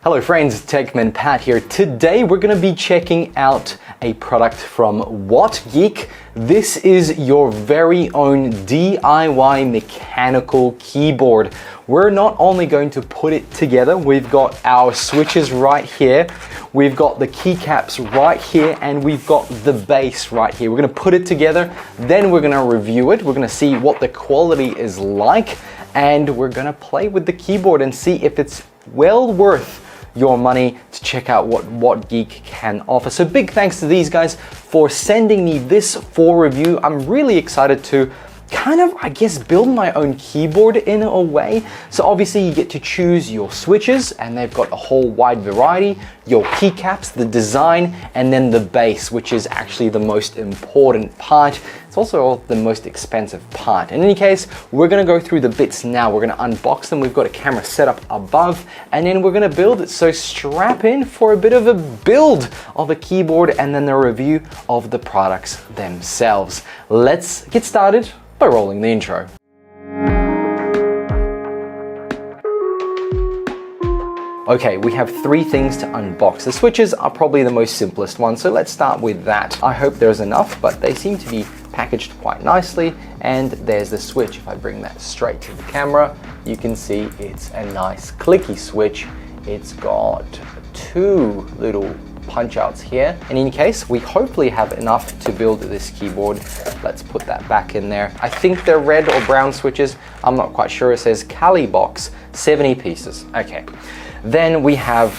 Hello friends, Techman Pat here. Today we're going to be checking out a product from WhatGeek. This is your very own DIY mechanical keyboard. We're not only going to put it together, we've got our switches right here, we've got the keycaps right here, and we've got the base right here. We're going to put it together, then we're going to review it, we're going to see what the quality is like, and we're going to play with the keyboard and see if it's well worth your money to check out what WhatGeek can offer. So big thanks to these guys for sending me this for review. I'm really excited to kind of, I guess, build my own keyboard in a way. So obviously you get to choose your switches, and they've got a whole wide variety, your keycaps, the design, and then the base, which is actually the most important part. It's also the most expensive part. In any case, we're gonna go through the bits now. We're gonna unbox them. We've got a camera set up above, and then we're gonna build it. So strap in for a bit of a build of a keyboard and then the review of the products themselves. Let's get started by rolling the intro. Okay, we have three things to unbox. The switches are probably the most simplest one, so let's start with that. I hope there's enough, but they seem to be packaged quite nicely. And there's the switch. If I bring that straight to the camera, you can see it's a nice clicky switch. It's got two little punch outs here. In any case, we hopefully have enough to build this keyboard. Let's put that back in there. I think they're red or brown switches. I'm not quite sure. It says Kali box, 70 pieces. Okay. Then we have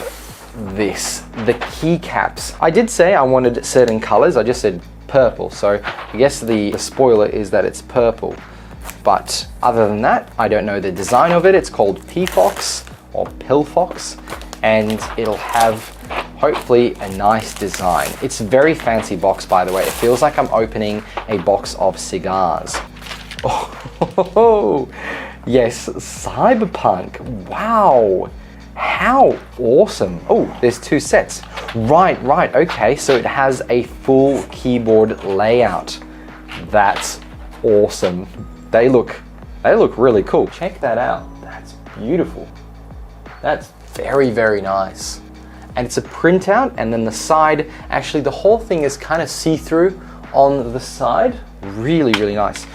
this, the keycaps. I did say I wanted certain colors. I just said purple. So I guess the spoiler is that it's purple. But other than that, I don't know the design of it. It's called Pfox or Pillfox, and it'll have hopefully a nice design. It's a very fancy box, by the way. It feels like I'm opening a box of cigars. Oh, yes, Cyberpunk. Wow, how awesome. Oh, there's two sets. Right, okay, so it has a full keyboard layout. That's awesome. They look really cool. Check that out. That's beautiful. That's very, very nice. And it's a printout, and then the side, actually the whole thing is kind of see-through on the side. Really, really nice.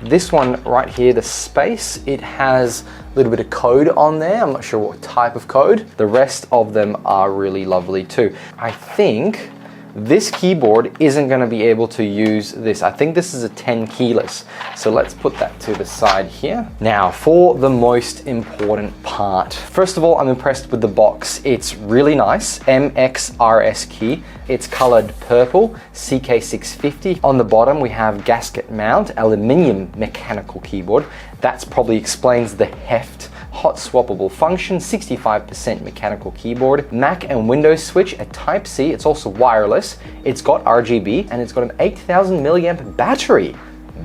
This one right here, the space, it has a little bit of code on there. I'm not sure what type of code. The rest of them are really lovely too. I think this keyboard isn't going to be able to use this. I think this is a 10 keyless. So let's put that to the side here. Now for the most important part. First of all, I'm impressed with the box. It's really nice. MXRS key. It's colored purple, CK650. On the bottom, we have gasket mount, aluminium mechanical keyboard. That's probably explains the heft. Hot swappable function, 65% mechanical keyboard, Mac and Windows switch at Type-C. It's also wireless. It's got RGB, and it's got an 8,000 milliamp battery.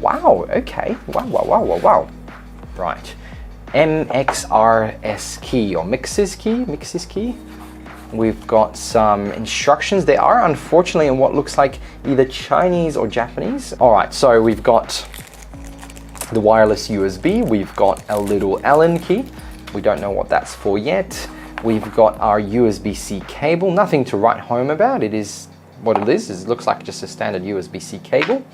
Wow, okay, wow. Right, MXRS key or Mixes key. We've got some instructions. They are unfortunately in what looks like either Chinese or Japanese. All right, so we've got the wireless USB, we've got a little Allen key. We don't know what that's for yet. We've got our USB-C cable, nothing to write home about. It is what it is. It looks like just a standard USB-C cable.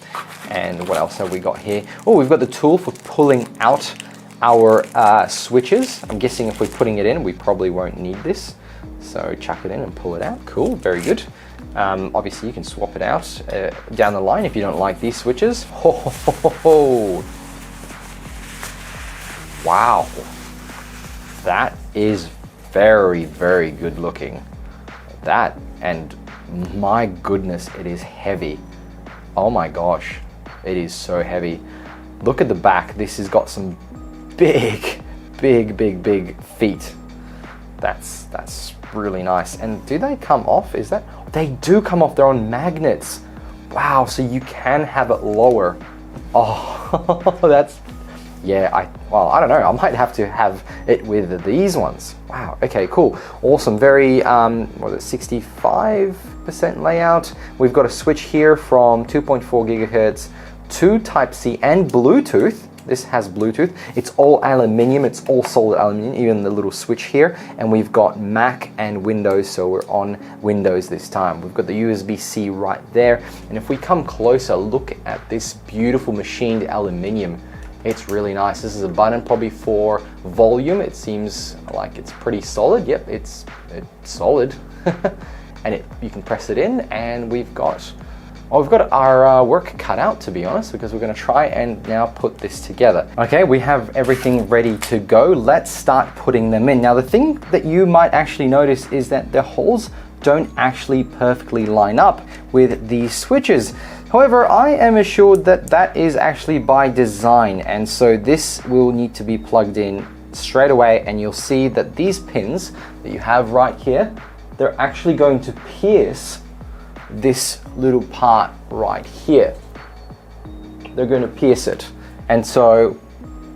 And what else have we got here? Oh, we've got the tool for pulling out our switches. I'm guessing if we're putting it in, we probably won't need this. So chuck it in and pull it out. Cool, very good. Obviously you can swap it out down the line if you don't like these switches. Wow, that is very, very good looking. That, and my goodness, it is heavy. Oh my gosh, it is so heavy. Look at the back. This has got some big feet. That's really nice. And do they come off? Is that, they do come off. They're on magnets. Wow, so you can have it lower. Oh, that's, yeah, I don't know. I might have to have it with these ones. Wow, okay, cool. Awesome, very, what is it, 65% layout. We've got a switch here from 2.4 gigahertz to Type-C and Bluetooth. This has Bluetooth. It's all aluminium, it's all solid aluminium, even the little switch here. And we've got Mac and Windows, so we're on Windows this time. We've got the USB-C right there. And if we come closer, look at this beautiful machined aluminium. It's really nice. This is a button probably for volume. It seems like it's pretty solid. Yep, it's solid. And you can press it in, and we've got our work cut out, to be honest, because we're going to try and now put this together. Okay, we have everything ready to go. Let's start putting them in. Now, the thing that you might actually notice is that the holes don't actually perfectly line up with these switches. However, I am assured that that is actually by design, and so this will need to be plugged in straight away, and you'll see that these pins that you have right here, they're actually going to pierce this little part right here. They're going to pierce it, and so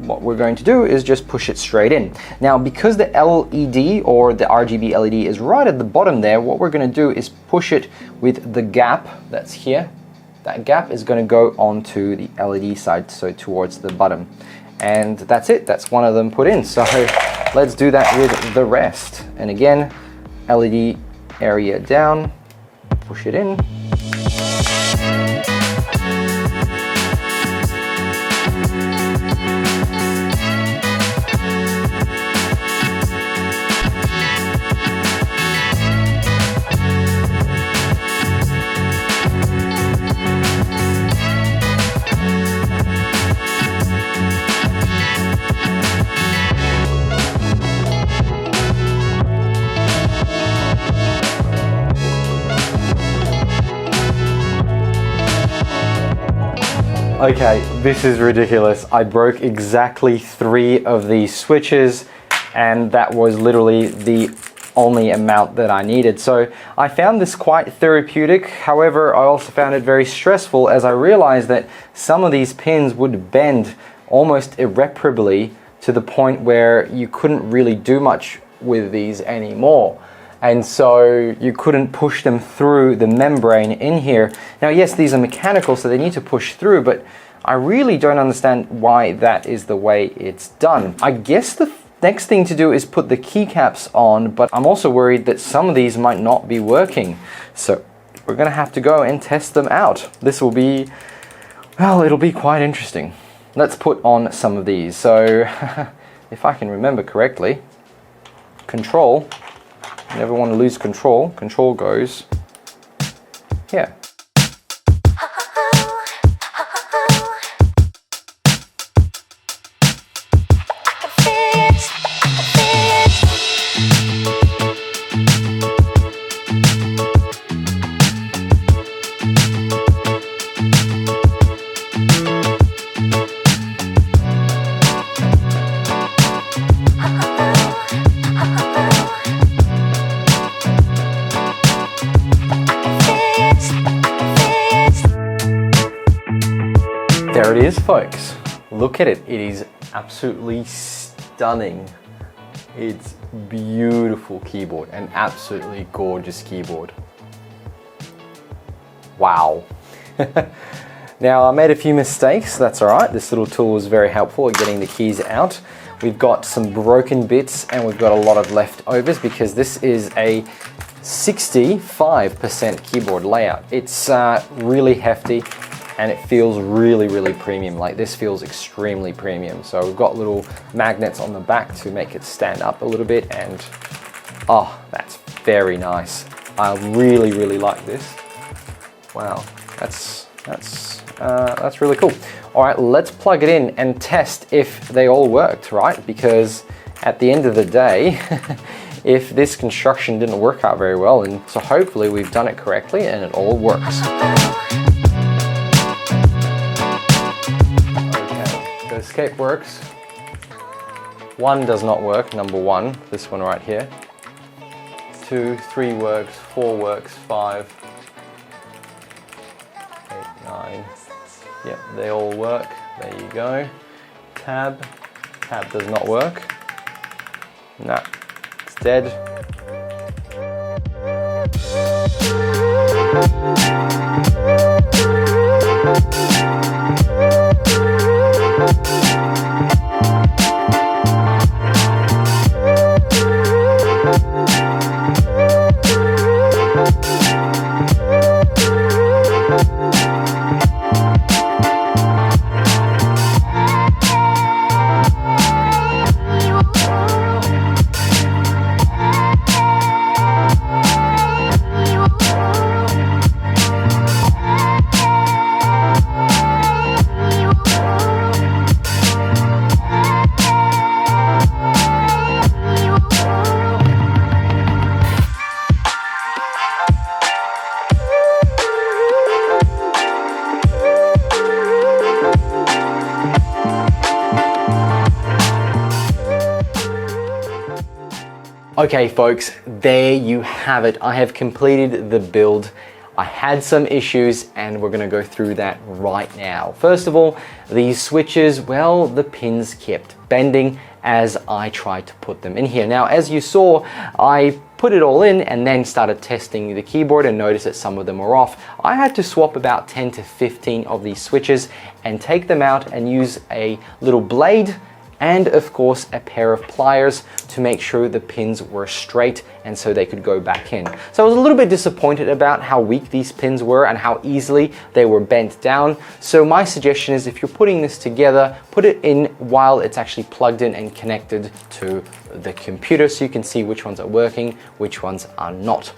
what we're going to do is just push it straight in. Now, because the LED or the RGB LED is right at the bottom there, what we're going to do is push it with the gap that's here. That gap is going to go onto the LED side, so towards the bottom. And that's it, that's one of them put in. So let's do that with the rest. And again, LED area down, push it in. Okay, this is ridiculous. I broke exactly 3 of these switches, and that was literally the only amount that I needed. So I found this quite therapeutic. However, I also found it very stressful, as I realized that some of these pins would bend almost irreparably to the point where you couldn't really do much with these anymore. And so you couldn't push them through the membrane in here. Now, yes, these are mechanical, so they need to push through, but I really don't understand why that is the way it's done. I guess the next thing to do is put the keycaps on, but I'm also worried that some of these might not be working. So we're gonna have to go and test them out. This will be, well, it'll be quite interesting. Let's put on some of these. So if I can remember correctly, control, never want to lose control. Control goes here. There it is, folks. Look at it. It is absolutely stunning. It's beautiful keyboard, an absolutely gorgeous keyboard. Wow. Now, I made a few mistakes. That's all right. This little tool was very helpful at getting the keys out. We've got some broken bits, and we've got a lot of leftovers because this is a 65% keyboard layout. It's really hefty, and it feels really, really premium. Like, this feels extremely premium. So we've got little magnets on the back to make it stand up a little bit, and oh, that's very nice. I really, really like this. Wow, that's really cool. All right, let's plug it in and test if they all worked, right? Because at the end of the day, if this construction didn't work out very well, and so hopefully we've done it correctly and it all works. Okay, the escape works. 1 does not work, number 1, this one right here. 2, 3 works, 4 works, 5, 8, 9. Yep, they all work. There you go. Tab does not work. Nah, it's dead. Okay folks, there you have it. I have completed the build. I had some issues and we're gonna go through that right now. First of all, these switches, well, the pins kept bending as I tried to put them in here. Now, as you saw, I put it all in and then started testing the keyboard and noticed that some of them were off. I had to swap about 10 to 15 of these switches and take them out and use a little blade and of course a pair of pliers to make sure the pins were straight and so they could go back in. So I was a little bit disappointed about how weak these pins were and how easily they were bent down. So my suggestion is if you're putting this together, put it in while it's actually plugged in and connected to the computer so you can see which ones are working, which ones are not.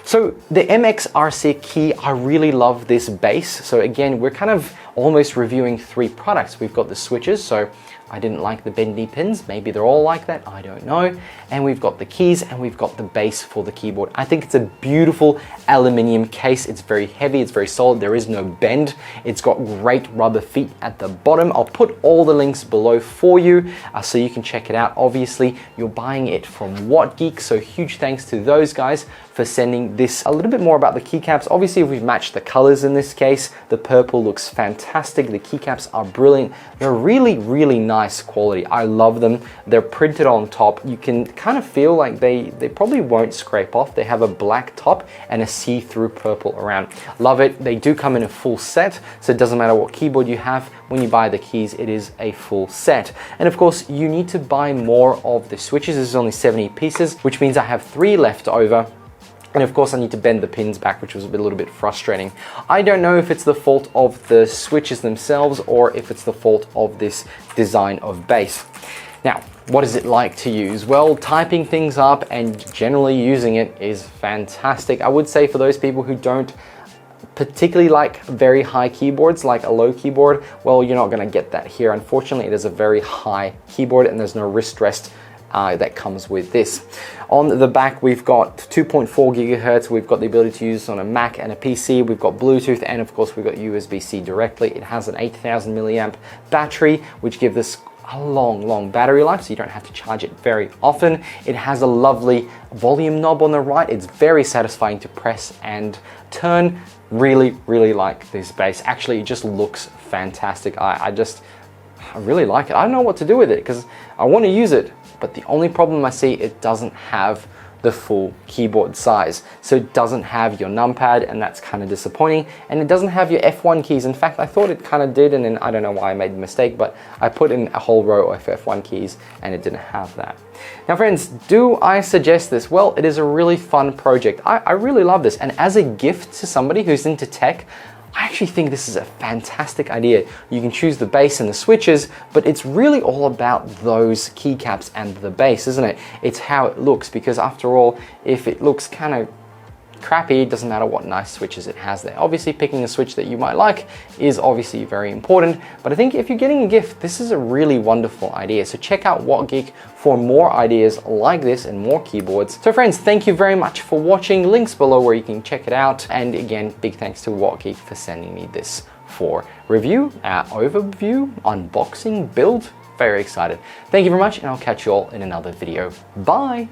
So the MXRC key, I really love this base. So again, we're kind of almost reviewing three products. We've got the switches, so I didn't like the bendy pins. Maybe they're all like that, I don't know. And we've got the keys and we've got the base for the keyboard. I think it's a beautiful aluminium case. It's very heavy, it's very solid, there is no bend. It's got great rubber feet at the bottom. I'll put all the links below for you so you can check it out. Obviously, you're buying it from WhatGeek, so huge thanks to those guys for sending this. A little bit more about the keycaps. Obviously, we've matched the colors in this case. The purple looks fantastic. The keycaps are brilliant. They're really, really nice quality. I love them. They're printed on top. You can kind of feel like they probably won't scrape off. They have a black top and a see-through purple around. Love it. They do come in a full set, so it doesn't matter what keyboard you have. When you buy the keys, it is a full set. And of course, you need to buy more of the switches. This is only 70 pieces, which means I have 3 left over. And of course I need to bend the pins back, which was a little bit frustrating. I don't know if it's the fault of the switches themselves or if it's the fault of this design of base. Now, what is it like to use? Well, typing things up and generally using it is fantastic. I would say for those people who don't particularly like very high keyboards, like a low keyboard, well, you're not gonna get that here. Unfortunately, it is a very high keyboard and there's no wrist rest that comes with this. On the back, we've got 2.4 gigahertz. We've got the ability to use on a Mac and a PC. We've got Bluetooth, and of course, we've got USB-C directly. It has an 8,000 milliamp battery, which gives us a long battery life, so you don't have to charge it very often. It has a lovely volume knob on the right. It's very satisfying to press and turn. Really like this base. Actually, it just looks fantastic. I really like it. I don't know what to do with it because I want to use it, but the only problem I see, it doesn't have the full keyboard size. So it doesn't have your numpad, and that's kind of disappointing. And it doesn't have your F1 keys. In fact, I thought it kind of did, and then I don't know why I made the mistake, but I put in a whole row of F1 keys and it didn't have that. Now friends, do I suggest this? Well, it is a really fun project. I really love this. And as a gift to somebody who's into tech, I actually think this is a fantastic idea. You can choose the base and the switches, but it's really all about those keycaps and the base, isn't it? It's how it looks, because after all, if it looks kind of crappy, it doesn't matter what nice switches it has there. Obviously, picking a switch that you might like is obviously very important, but I think if you're getting a gift, this is a really wonderful idea. So check out WhatGeek for more ideas like this and more keyboards. So friends, thank you very much for watching. Links below where you can check it out. And again, big thanks to WhatGeek for sending me this for review, overview, unboxing, build. Very excited. Thank you very much, and I'll catch you all in another video. Bye.